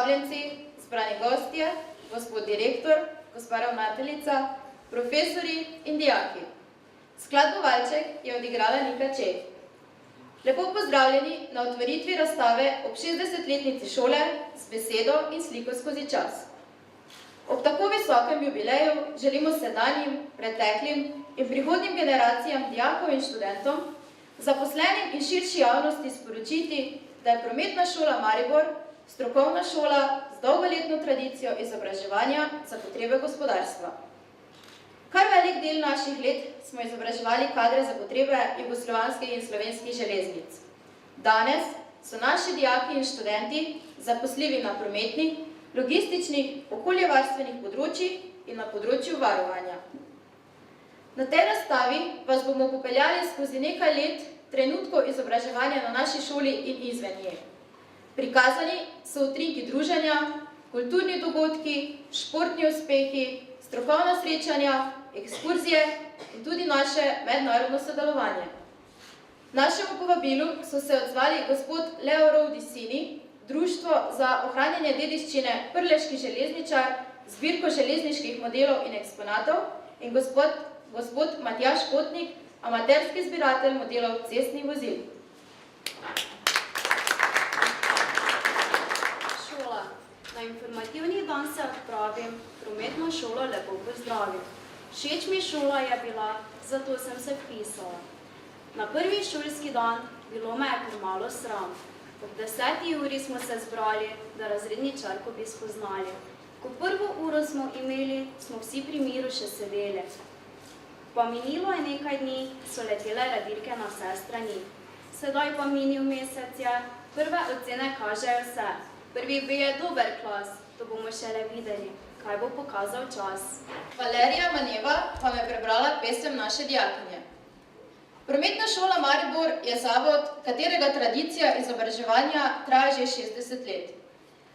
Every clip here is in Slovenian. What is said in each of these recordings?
vabljenci, zbrani gostje, gospod direktor, gospa ravnateljica, profesori in dijaki. Skladbo Valček je odigrala Nika Čeh. Lepo pozdravljeni na otvoritvi razstave ob 60-letnici šole z besedo in sliko skozi čas. Ob tako visokem jubileju želimo sedanjim, preteklim in prihodnjim generacijam dijakov in študentom, zaposlenim in širši javnosti sporočiti, da je Prometna šola Maribor strokovna šola z dolgoletno tradicijo izobraževanja za potrebe gospodarstva. Kar velik del naših let smo izobraževali kadre za potrebe jugoslovanskih in slovenskih železnic. Danes so naši dijaki in študenti zaposljivi na prometnih, logističnih, okoljevarstvenih področjih in na področju varovanja. Na tej razstavi vas bomo popeljali skozi nekaj let trenutkov izobraževanja na naši šoli in izven nje. Prikazani so utrinki druženja, kulturni dogodki, športni uspehi, strokovna srečanja, ekskurzije in tudi naše mednarodno sodelovanje. Našemu povabilu so se odzvali gospod Leo Rovdisini, Društvo za ohranjanje dediščine Prleški železničar, zbirko železniških modelov in eksponatov in gospod Matjaž Kotnik, amaterski zbiratelj modelov cestnih vozil. Šola. Na informativni dan se odpravim, Prometno šolo lepo pozdravim. Všeč mi šola je bila, zato sem se vpisala. Na prvi šolski dan bilo me je kar malo sram. Ob 10. uri smo se zbrali, da razredničarko bi spoznali. Ko prvo uro smo imeli, smo vsi pri miru še sedeli. Pa minilo je nekaj dni, so letele radirke na vse strani. Sedaj pa minil mesec je, prve ocene kažejo vse. Prvi B je dober klas, to bomo šele videli, kaj bo pokazal čas. Valerija Maneva vam je prebrala pesem naše dijakinje. Prometna šola Maribor je zavod, katerega tradicija izobraževanja traja že 60 let.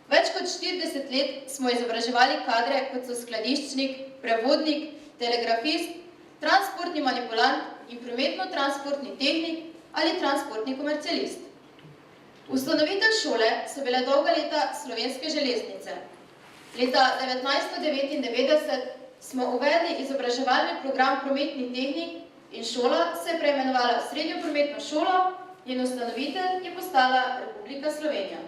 Več kot 40 let smo izobraževali kadre, kot so skladiščnik, prevodnik, telegrafist, transportni manipulant in prometno-transportni tehnik ali transportni komercialist. Ustanovitelj šole so bile dolga leta Slovenske železnice. Leta 1999 smo uvedli izobraževalni program prometni tehnik in šola se je preimenovala v Srednjo prometno šolo in ustanovitelj je postala Republika Slovenija.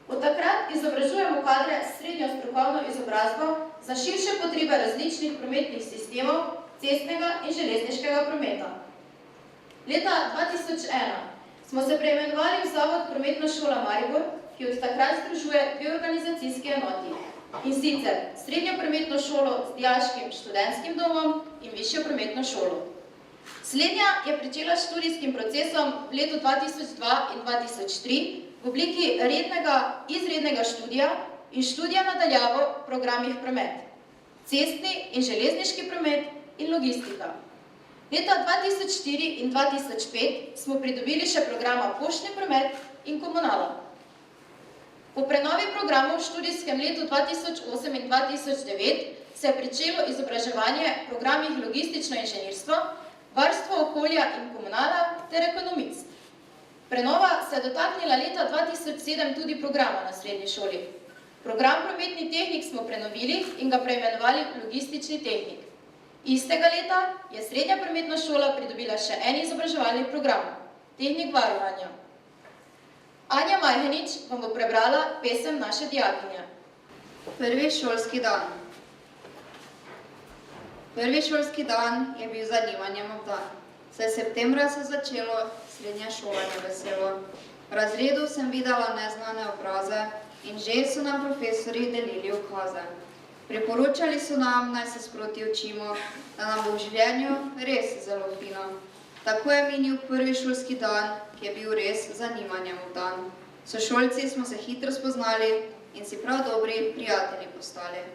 Od takrat izobražujemo kadre s srednjo strokovno izobrazbo za širše potrebe različnih prometnih sistemov, cestnega in železniškega prometa. Leta 2001 smo se preimenovali v Zavod Prometna šola Maribor, ki od takrat združuje dve organizacijski enoti, in sicer Srednjo prometno šolo z dijaškim študentskim domom in Višjo prometno šolo. Slednja je pričela s študijskim procesom v letu 2002 in 2003 v obliki izrednega študija in študija nadaljavo v programih promet, cestni in železniški promet in logistika. Leta 2004 in 2005 smo pridobili še programa poštni promet in komunala. Po prenovi programov v študijskem letu 2008 in 2009 se je pričelo izobraževanje v programih logistično inženirstvo, varstvo okolja in komunala ter ekonomist. Prenova se je dotaknila leta 2007 tudi programa na srednji šoli. Program prometni tehnik smo prenovili in ga preimenovali logistični tehnik. Istega leta je Srednja prometna šola pridobila še en izobraževalni program, tehnik varovanja. Anja Majhenič vam bo prebrala pesem naše dijakinje. Prvi šolski dan. Prvi šolski dan je bil zanimanjem obdan. Saj septembra se začelo srednje šolanje veselo. V razredu sem videla neznane obraze in že so nam profesori delili ukaze. Priporočali so nam, naj se sproti učimo, da nam bo v življenju res zelo fino. Tako je minil prvi šolski dan, ki je bil res zanimanjem obdan. Sošolci smo se hitro spoznali in si prav dobri prijatelji postali.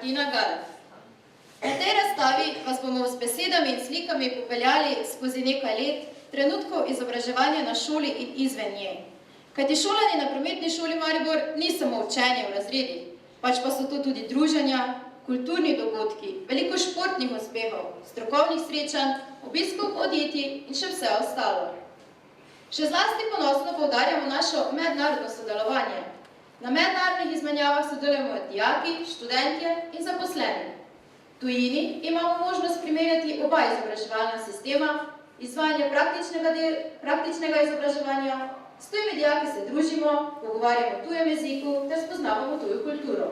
Martina Garat. Na tej razstavi vas bomo s besedami in slikami popeljali skozi nekaj let trenutkov izobraževanja na šoli in izven nje. Kajti šolanje na Prometni šoli Maribor ni samo učenje v razredih, pač pa so to tudi druženja, kulturni dogodki, veliko športnih uspehov, strokovnih srečanj, obiskov podjetij in še vse ostalo. Še zlasti ponosno poudarjamo našo mednarodno sodelovanje. Na mednarodnih izmenjavah sodelujemo dijaki, študentje in zaposleni. V tujini imamo možnost primerjati oba izobraževalna sistema, izvajanje praktičnega izobraževanja, s tujimi dijaki se družimo, pogovarjamo v tujem jeziku ter spoznavamo tujo kulturo.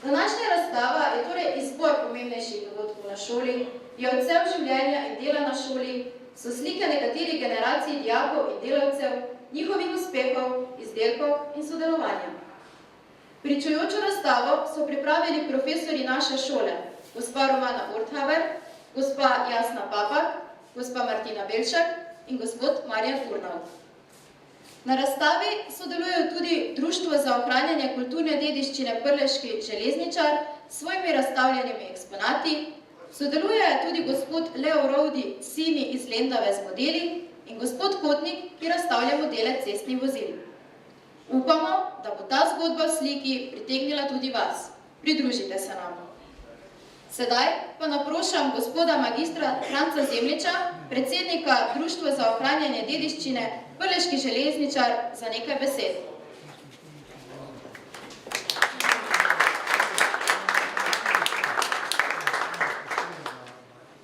Današnja razstava je torej izbor pomembnejših dogodkov na šoli, je odsev življenja in dela na šoli, so slike nekaterih generacij dijakov in delavcev, njihovih uspehov, izdelkov in sodelovanja. Pričujočo razstavo so pripravili profesorji naše šole, gospa Romana Orthaver, gospa Jasna Papak, gospa Martina Belšak in gospod Marjan Furnov. Na razstavi sodelujejo tudi Društvo za ohranjanje kulturne dediščine Prleški železničar s svojimi razstavljenimi eksponati, sodeluje tudi gospod Leo Rovdi, sini iz Lendave z modeli in gospod Kotnik, ki razstavlja modele cestnih vozil. Upamo, da bo ta zgodba v sliki pritegnila tudi vas. Pridružite se nam. Sedaj pa naprošam gospoda magistra Franca Zemljiča, predsednika Društva za ohranjanje dediščine Prleški železničar, za nekaj besed.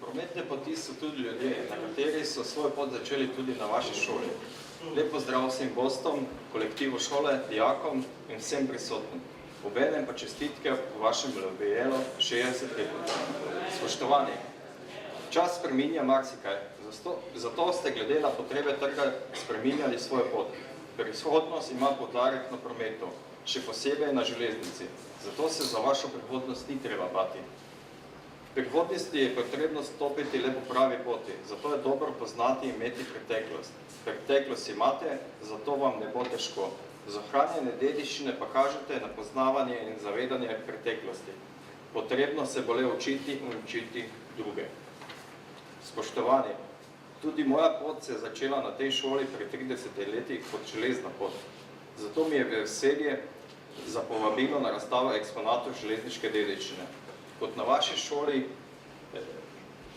Prometne poti so tudi ljudje, na kateri so svoj pot začeli tudi na vaši šoli. Lep pozdrav vsem gostom, kolektivu šole, dijakom in vsem prisotnim. Obenem pa čestitke v vašem jubileju 60 let. Spoštovani, čas spreminja marsikaj, zato ste glede na potrebe trga spreminjali svojo pot. Prihodnost ima poudarek na prometu, še posebej na železnici, zato se za vašo prihodnost ni treba bati. V prihodnosti je potrebno stopiti le po pravi poti, zato je dobro poznati in imeti preteklost. Preteklost imate, zato vam ne bo težko. Z ohranjanje dediščine pa kažete na poznavanje in zavedanje preteklosti. Potrebno se bo le učiti in učiti druge. Spoštovani, tudi moja pot se je začela na tej šoli pred 30 letih kot železna pot. Zato mi je veselje za povabilo na razstavo eksponatov železniške dediščine. Kot na vaši šoli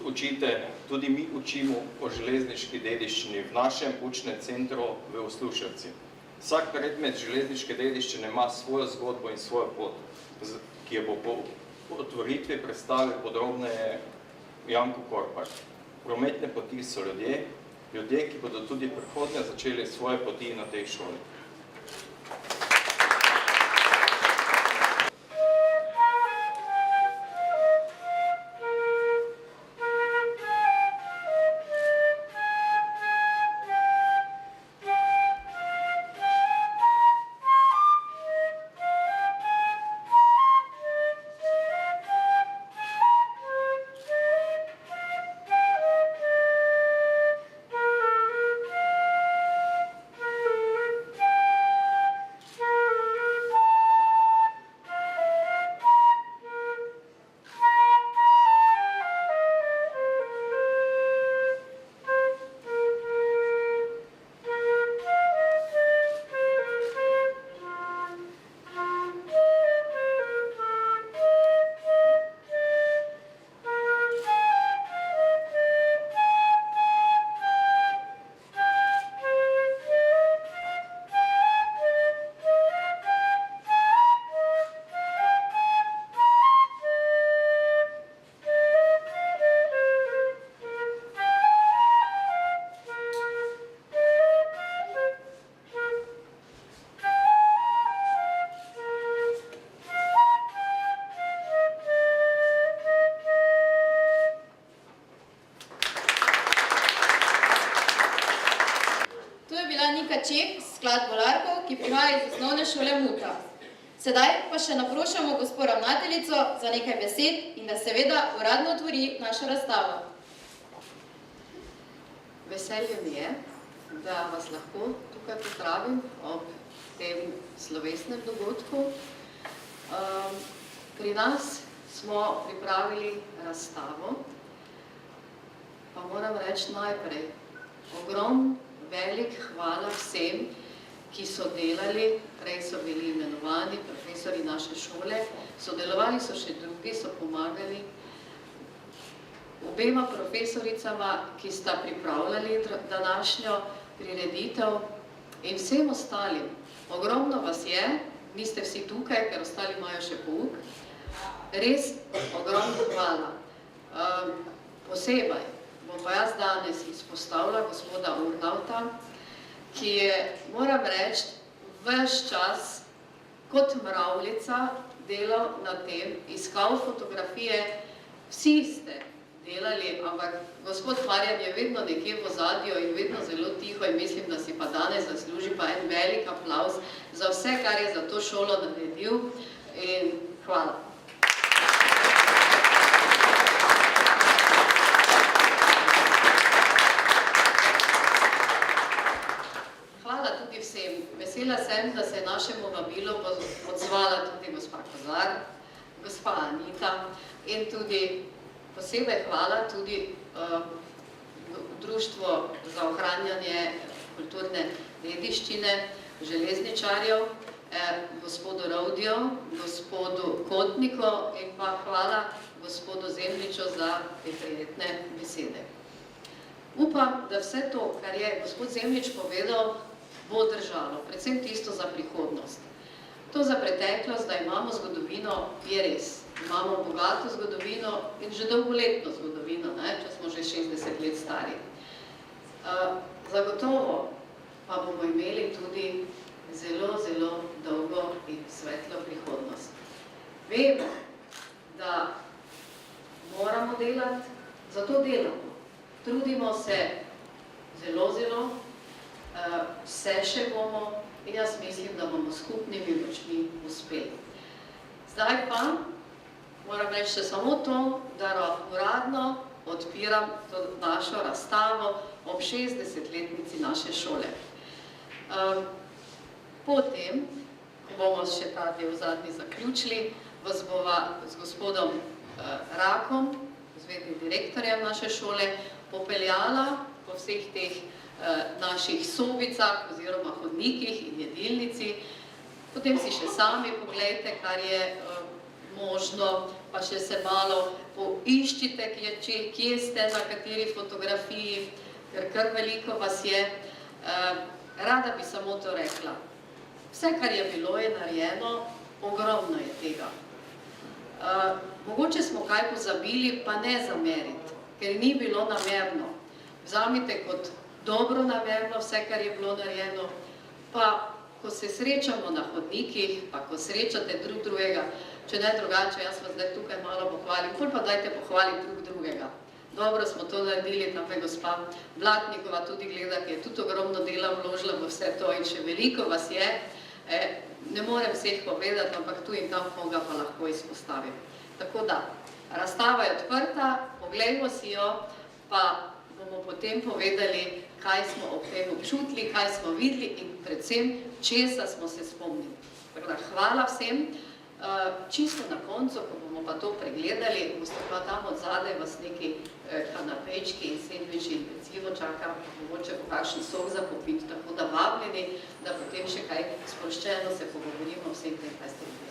učite, tudi mi učimo o železniški dediščini v našem učnem centru v Usluševci. Vsak predmet železniške dediščine ima svojo zgodbo in svojo pot, ki jo bo po otvoritvi predstavil podrobneje Janko Korpač. Prometne poti so ljudje, ki bodo tudi prihodnje začeli svoje poti na tej šoli. skladbo Larkov, ki prihaja iz osnovne šole Muta. Sedaj pa še naprošamo gospo ravnateljico za nekaj besed in da seveda uradno otvori našo razstavo. Veselje mi je, da vas lahko tukaj pozdravim ob tem slovesnem dogodku. Pri nas smo pripravili razstavo, pa moram reči najprej, velik hvala vsem, ki so delali, prej so bili imenovani profesori naše šole, sodelovali so še drugi, so pomagali obema profesoricama, ki sta pripravljali današnjo prireditev in vsem ostalim. Ogromno vas je, niste vsi tukaj, ker ostali imajo še pouk. Res ogromno hvala. Posebej bom pa jaz danes izpostavila gospoda Urnauta, ki je, moram reči, ves čas kot mravljica delal na tem, iskal fotografije, vsi ste delali, ampak gospod Marjan je vedno nekje v ozadju in vedno zelo tiho in mislim, da si pa danes zasluži pa en velik aplavz za vse, kar je za to šolo naredil in hvala. Hvala tudi vsem. Vesela sem, da se je našemu vabilu odzvala tudi gospa Kozar, gospa Anita in tudi posebej hvala tudi Društvo za ohranjanje kulturne dediščine železničarjev, gospodu Rovdiju, gospodu Kotniku in pa hvala gospodu Zemljiču za te prijetne besede. Upam, da vse to, kar je gospod Zemljič povedal, bo držalo, predvsem tisto za prihodnost. To za preteklost, da imamo zgodovino, je res. Imamo bogato zgodovino in že dolgoletno zgodovino, če smo že 60 let stari. Zagotovo pa bomo imeli tudi zelo, zelo dolgo in svetlo prihodnost. Vemo, da moramo delati, zato delamo. Trudimo se zelo, zelo, vse še bomo in jaz mislim, da bomo skupnimi močmi uspeli. Zdaj pa moram reči še samo to, da uradno odpiram to našo razstavo ob 60-letnici naše šole. Potem, ko bomo še ta del zadnji zaključili, vas bova z gospodom Rakom, izvednim direktorjem naše šole, popeljala po vseh teh naših sobicah oziroma hodnikih in jedilnici. Potem si še sami poglejte, kar je možno, pa še se malo poiščite, kje ste, na kateri fotografiji, ker kar veliko vas je. Rada bi samo to rekla. Vse, kar je bilo, je narejeno, ogromno je tega. Mogoče smo kaj pozabili, pa ne zameriti, ker ni bilo namerno. Vzamite kot dobro namerno vse, kar je bilo narejeno, pa ko se srečamo na hodnikih, pa ko srečate drug drugega, če ne drugače, jaz vas zdaj tukaj malo pohvalim, pol pa dajte pohvaliti drug drugega. Dobro smo to naredili, tam je gospa Blatnikova tudi gleda, ki je tudi ogromno dela vložila v vse to in še veliko vas je. Ne morem vseh povedati, ampak tu in tam koga pa lahko izpostavim. Tako da, razstava je odprta, poglejmo si jo, pa bomo potem povedali, kaj smo ob tem občutili, kaj smo videli in predvsem, česa smo se spomnili. Tako da, hvala vsem. Čisto na koncu, ko bomo pa to pregledali, boste pa tam od zadaj vas neki kanapečki in sendviči in pecivo čaka, mogoče po kakšen sok za popiti, tako da vabljeni, da potem še kaj sproščeno se pogovorimo o vsem tem, kaj ste videli.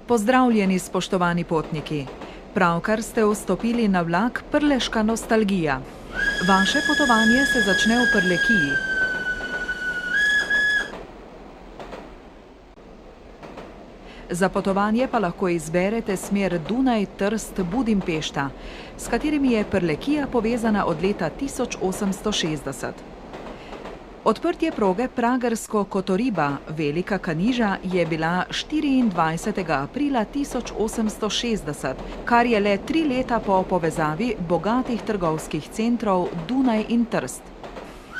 Pozdravljeni, spoštovani potniki! Pravkar ste vstopili na vlak Prleška nostalgija. Vaše potovanje se začne v Prlekiji. Za potovanje pa lahko izberete smer Dunaj-Trst-Budimpešta, s katerimi je Prlekija povezana od leta 1860. Odprtje proge Pragersko-Kotoriba Velika Kaniža je bila 24. aprila 1860, kar je le 3 leta po povezavi bogatih trgovskih centrov Dunaj in Trst.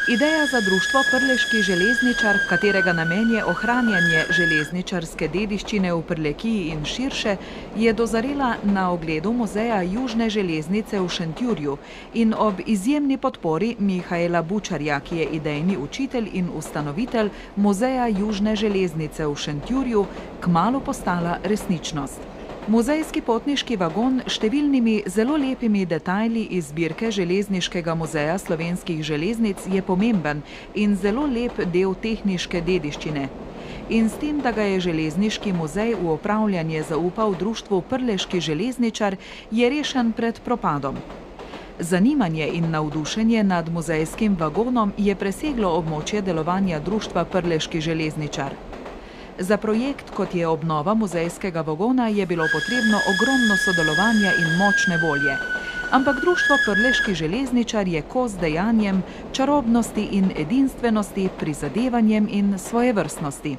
Ideja za društvo Prleški železničar, katerega namen je ohranjanje železničarske dediščine v Prlekiji in širše, je dozorela na ogledu muzeja Južne železnice v Šentjurju in ob izjemni podpori Mihaela Bučarja, ki je idejni učitelj in ustanovitelj muzeja Južne železnice v Šentjurju, kmalu postala resničnost. Muzejski potniški vagon s številnimi zelo lepimi detajli iz zbirke Železniškega muzeja slovenskih železnic je pomemben in zelo lep del tehniške dediščine. In s tem, da ga je Železniški muzej v upravljanje zaupal društvu Prleški železničar, je rešen pred propadom. Zanimanje in navdušenje nad muzejskim vagonom je preseglo območje delovanja društva Prleški železničar. Za projekt, kot je obnova muzejskega vagona, je bilo potrebno ogromno sodelovanja in močne volje. Ampak društvo Prleški železničar je kos dejanjem, čarobnosti in edinstvenosti, prizadevanjem in svojevrstnosti.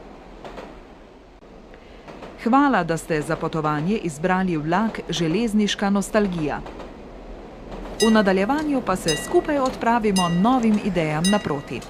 Hvala, da ste za potovanje izbrali vlak Železniška nostalgija. V nadaljevanju pa se skupaj odpravimo novim idejam naproti.